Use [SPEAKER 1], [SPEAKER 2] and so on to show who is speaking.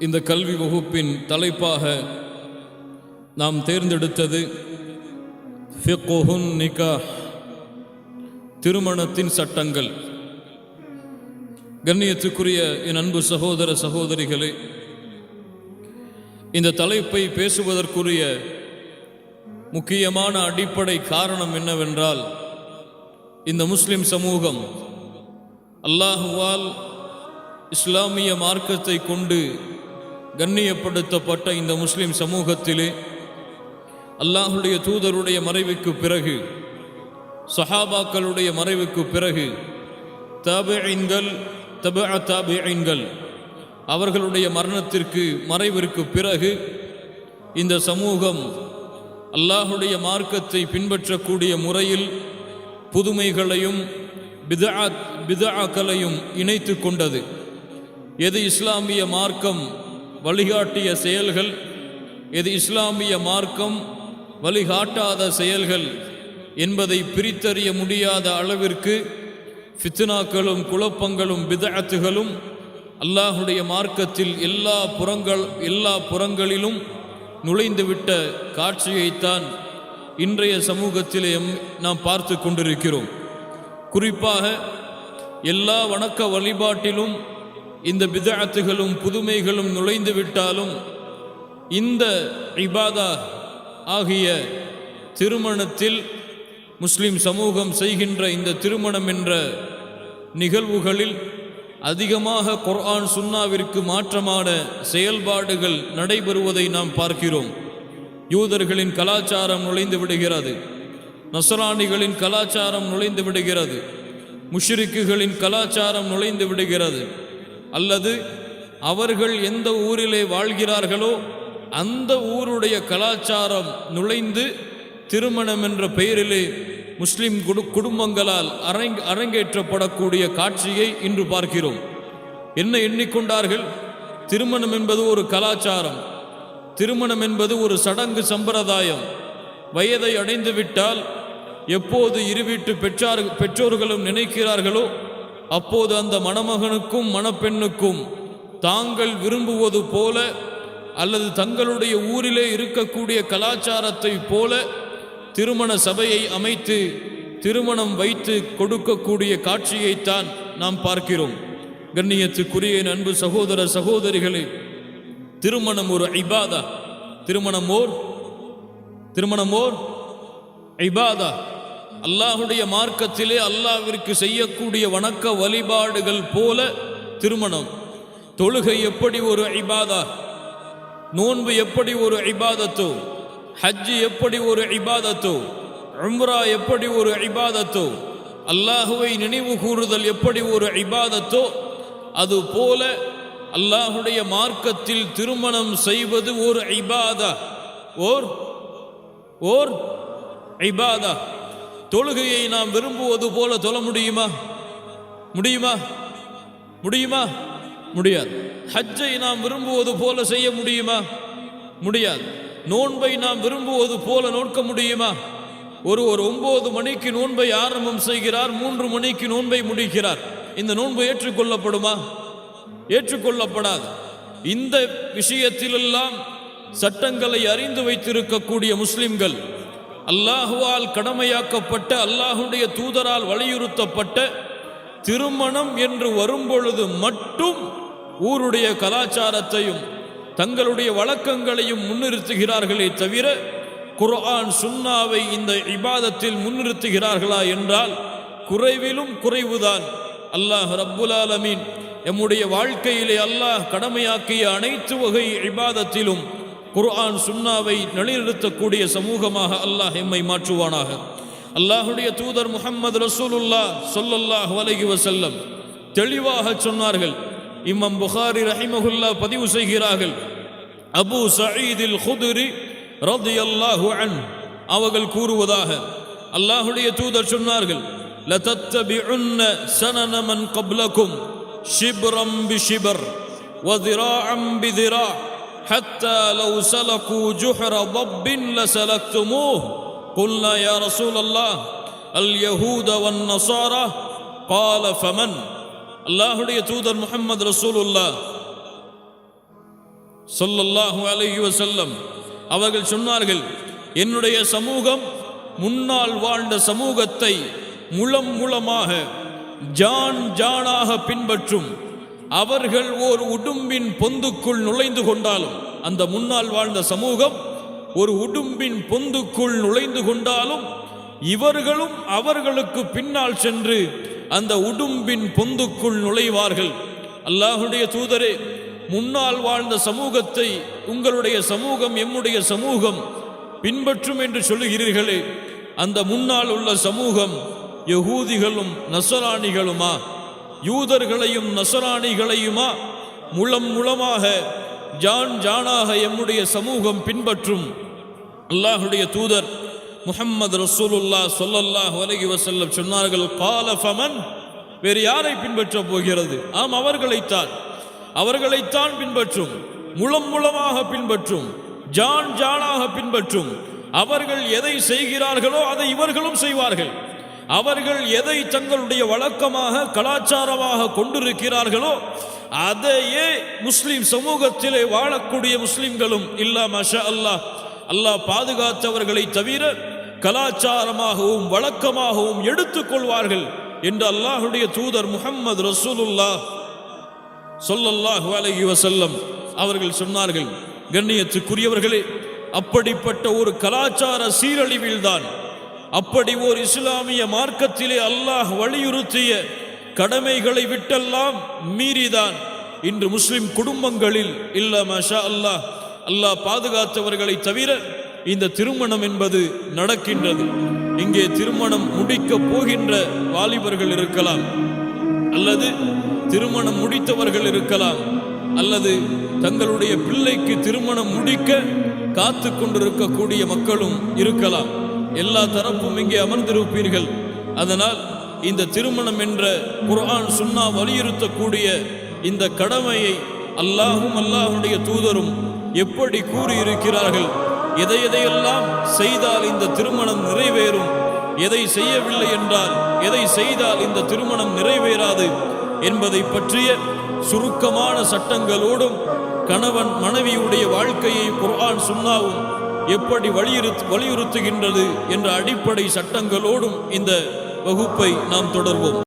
[SPEAKER 1] இந்த கல்வி வகுப்பின் தலைப்பாக நாம் தேர்ந்தெடுத்தது ஃபிக்ஹுன் நிகாஹ், திருமணத்தின் சட்டங்கள். கண்ணியத்துக்குரிய என் அன்பு சகோதர சகோதரிகளே, இந்த தலைப்பை பேசுவதற்குரிய முக்கியமான அடிப்படை காரணம் என்னவென்றால், இந்த முஸ்லிம் சமூகம் அல்லாஹுவால் இஸ்லாமிய மார்க்கத்தை கொண்டு கண்ணியப்படுத்தப்பட்ட இந்த முஸ்லிம் சமூகத்திலே அல்லாஹுடைய தூதருடைய மறைவுக்கு பிறகு, சஹாபாக்களுடைய மறைவுக்கு பிறகு, தாபிஈன்கள், தபஅ தாபிஈன்கள் அவர்களுடைய மறைவிற்கு பிறகு இந்த சமூகம் அல்லாஹுடைய மார்க்கத்தை பின்பற்றக்கூடிய முறையில் புதுமைகளையும் பித்ஆக்களையும் இணைத்து கொண்டது. எது இஸ்லாமிய மார்க்கம் வழிகாட்டிய செயல்கள், எது இஸ்லாமிய மார்க்கம் வழிகாட்டாத செயல்கள் என்பதை பிரித்தறிய முடியாத அளவிற்கு ஃபித்னாக்களும் குழப்பங்களும் பித்அத்துகளும் அல்லாஹுடைய மார்க்கத்தில் எல்லா புறங்களிலும் நுழைந்துவிட்ட காட்சியைத்தான் இன்றைய சமூகத்திலே நாம் பார்த்து கொண்டிருக்கிறோம். குறிப்பாக எல்லா வணக்க வழிபாட்டிலும் இந்த பித்அத்துகளும் புதுமைகளும் நுழைந்து விட்டாலும், இந்த இபாதா ஆகிய திருமணத்தில் முஸ்லிம் சமூகம் செய்கின்ற இந்த திருமணம் என்ற நிகழ்வுகளில் அதிகமாக குர்ஆன் சுன்னாவிற்கு மாற்றமான செயல்பாடுகள் நடைபெறுவதை நாம் பார்க்கிறோம். யூதர்களின் கலாச்சாரம் நுழைந்து விடுகிறது, நஸ்ரானிகளின் கலாச்சாரம் நுழைந்து விடுகிறது, முஷ்ரிக்குகளின் கலாச்சாரம் நுழைந்து விடுகிறது. அல்லது அவர்கள் எந்த ஊரிலே வாழ்கிறார்களோ அந்த ஊருடைய கலாச்சாரம் நுழைந்து திருமணம் என்ற பெயரிலே முஸ்லிம் குடும்பங்களால் அரங்கேற்றப்படக்கூடிய காட்சியை இன்று பார்க்கிறோம். என்ன எண்ணிக்கொண்டார்கள்? திருமணம் என்பது ஒரு கலாச்சாரம், திருமணம் என்பது ஒரு சடங்கு சம்பிரதாயம். வயதை அடைந்து விட்டால் எப்போது இருவீட்டு பெற்றோர்களும் நினைக்கிறார்களோ அப்போது அந்த மணமகனுக்கும் மணப்பெண்ணுக்கும் தாங்கள் விரும்புவது போல அல்லது தங்களுடைய ஊரிலே இருக்கக்கூடிய கலாச்சாரத்தை போல திருமண சபையை அமைத்து திருமணம் வைத்து கொடுக்கக்கூடிய காட்சியைத்தான் நாம் பார்க்கிறோம். கண்ணியத்துக்குரிய அன்பு சகோதர சகோதரிகளே, திருமணம் ஒரு இபாதா, திருமணம் ஓர் இபாதா. அல்லாஹுடைய மார்க்கத்திலே அல்லாஹ்விற்கு செய்யக்கூடிய வணக்க வழிபாடுகள் போல திருமணம். தொழுகை எப்படி ஒரு இபாதா, நோன்பு எப்படி ஒரு இபாதத்தோ, ஹஜ்ஜி எப்படி ஒரு இபாதத்தோ, உம்ரா எப்படி ஒரு இபாதத்தோ, அல்லாஹுவை நினைவு கூறுதல் எப்படி ஒரு இபாதத்தோ, அது போல அல்லாஹுடைய மார்க்கத்தில் திருமணம் செய்வது ஒரு இபாதா, ஓர் இபாதா. தொழுகையை நாம் விரும்புவது போல தொழ முடியுமா? முடியாது. ஹஜ்ஜை நாம் விரும்புவது போல செய்ய முடியுமா? முடியாது. நோன்பை நாம் விரும்புவது போல நோக்க முடியுமா? ஒரு 9 மணிக்கு நோன்பை ஆரம்பம் செய்கிறார், 3 மணிக்கு நோன்பை முடிக்கிறார். இந்த நோன்பு ஏற்றுக்கொள்ளப்படுமா? ஏற்றுக்கொள்ளப்படாது. இந்த விஷயத்திலெல்லாம் சட்டங்களை அறிந்து வைத்திருக்கக்கூடிய முஸ்லிம்கள், அல்லாஹுவால் கடமையாக்கப்பட்ட, அல்லாஹுடைய தூதரால் வலியுறுத்தப்பட்ட திருமணம் என்று வரும்பொழுது மட்டும் ஊருடைய கலாச்சாரத்தையும் தங்களுடைய வழக்கங்களையும் முன்னிறுத்துகிறார்களே தவிர குர்ஆன் சுன்னாவை இந்த இபாதத்தில் முன்னிறுத்துகிறார்களா என்றால் குறைவிலும் குறைவுதான். அல்லாஹ் ரப்புல் ஆலமீன் எம்முடைய வாழ்க்கையிலே அல்லாஹ் கடமையாக்கிய அனைத்து வகை இபாதத்திலும் குர்ஆன் சுன்னாவை நிலைநிறுத்தக்கூடிய சமூகமாக அல்லாஹ் எம்மை மாற்றுவானாக. அல்லாஹுடைய தூதர் முஹம்மது ரசூலுல்லாஹ் ஸல்லல்லாஹு அலைஹி வஸல்லம் தெளிவாக சொன்னார்கள். இமாம் புகாரி ரஹிமஹுல்லாஹ் பதிவு செய்கிறார்கள். அபூ சயீதில் குத்ரி ரலியல்லாஹு அன்ஹு அவர்கள் கூறுவதாக, அல்லாஹுடைய தூதர் சொன்னார்கள், லதத்தபிஉன்ன ஸனன மன் கப்லகும் ஷிப்ரம் பிஷிப்ர் வதிராஅம் பிதிரா حتى لو سلكوا جحر ضب لسلكتموه قلنا يا رسول الله اليهود والنصارى قال فمن. அல்லாஹுடைய தூதர் முஹம்மது ரசூலுல்லாஹ் ஸல்லல்லாஹு அலைஹி வஸல்லம் அவர்கள் சொன்னார்கள், என்னுடைய சமூகம் முன்னால் வாழ்ந்த சமூகத்தை முலம் முலமாக ஜான் ஜானாக பின்பற்றும். அவர்கள் ஓர் உடும்பின் பொந்துக்குள் நுழைந்து கொண்டாலும், அந்த முன்னால் வாழ்ந்த சமூகம் ஒரு உடும்பின் பொந்துக்குள் நுழைந்து கொண்டாலும் இவர்களும் அவர்களுக்கு பின்னால் சென்று அந்த உடும்பின் பொந்துக்குள் நுழைவார்கள். அல்லாஹுடைய தூதரே, முன்னால் வாழ்ந்த சமூகத்தை உங்களுடைய சமூகம் எம்முடைய சமூகம் பின்பற்றும் என்று சொல்லுகிறீர்களே, அந்த முன்னால் உள்ள சமூகம் யகூதிகளும் நசராணிகளுமா, யூதர்களையும் நசராணிகளையுமா முலம் முலமாக ஜான் ஜானாக எம்முடைய சமூகம் பின்பற்றும்? அல்லாஹுடைய தூதர் முஹம்மது ரசூலுல்லாஹ் ஸல்லல்லாஹு அலைஹி வஸல்லம் சொன்னார்கள், கால ஃபமன், வேறு யாரை பின்பற்ற போகிறது? ஆம், அவர்களைத்தான் பின்பற்றும், முலம் முலமாக பின்பற்றும், ஜான் ஜானாக பின்பற்றும். அவர்கள் எதை செய்கிறார்களோ அதை இவர்களும் செய்வார்கள். அவர்கள் எதை தங்களுடைய வழக்கமாக கலாச்சாரமாக கொண்டிருக்கிறார்களோ அதையே முஸ்லிம் சமூகத்திலே வாழக்கூடிய முஸ்லிம்களும் இல்லா மஷா அல்லாஹ், அல்லாஹ் பாதுகாத்தவர்களை தவிர கலாச்சாரமாகவும் வழக்கமாகவும் எடுத்துக்கொள்வார்கள் என்று அல்லாஹுடைய தூதர் முஹம்மது ரசூலுல்லாஹ் ஸல்லல்லாஹு அலைஹி வஸல்லம் அவர்கள் சொன்னார்கள். கண்ணியத்துக்குரியவர்களே, அப்படிப்பட்ட ஒரு கலாச்சார சீரழிவில்தான், அப்படி ஒரு இஸ்லாமிய மார்க்கத்திலே அல்லாஹ் வலியுறுத்திய கடமைகளை விட்டெல்லாம் மீறிதான் இன்று முஸ்லிம் குடும்பங்களில் இல்ல மஷா அல்லாஹ், அல்லாஹ் பாதுகாத்தவர்களை தவிர இந்த திருமணம் என்பது நடக்கின்றது. இங்கே திருமணம் முடிக்க போகின்ற வாலிபர்கள் இருக்கலாம், அல்லது திருமணம் முடித்தவர்கள் இருக்கலாம், அல்லது தங்களுடைய பிள்ளைக்கு திருமணம் முடிக்க காத்து கொண்டிருக்கக்கூடிய மக்களும் இருக்கலாம். எல்லா தரப்பும் இங்கே அமர்ந்திருப்பீர்கள். அதனால் இந்த திருமணம் என்ற குர்ஆன் சுன்னா வலியுறுத்தக்கூடிய இந்த கடமையை அல்லாஹும் அல்லாஹுடைய தூதரும் எப்படி கூறியிருக்கிறார்கள், எதையெல்லாம் செய்தால் இந்த திருமணம் நிறைவேறும், எதை செய்யவில்லை என்றால், எதை செய்தால் இந்த திருமணம் நிறைவேறாது என்பதை பற்றிய சுருக்கமான சட்டங்களோடும் கணவன் மனைவியுடைய வாழ்க்கையை குர்ஆன் சுன்னாவும் எப்படி வலியுறுத்துகின்றது என்ற அடிப்படை சட்டங்களோடும் இந்த வகுப்பை நாம் தொடர்வோம்.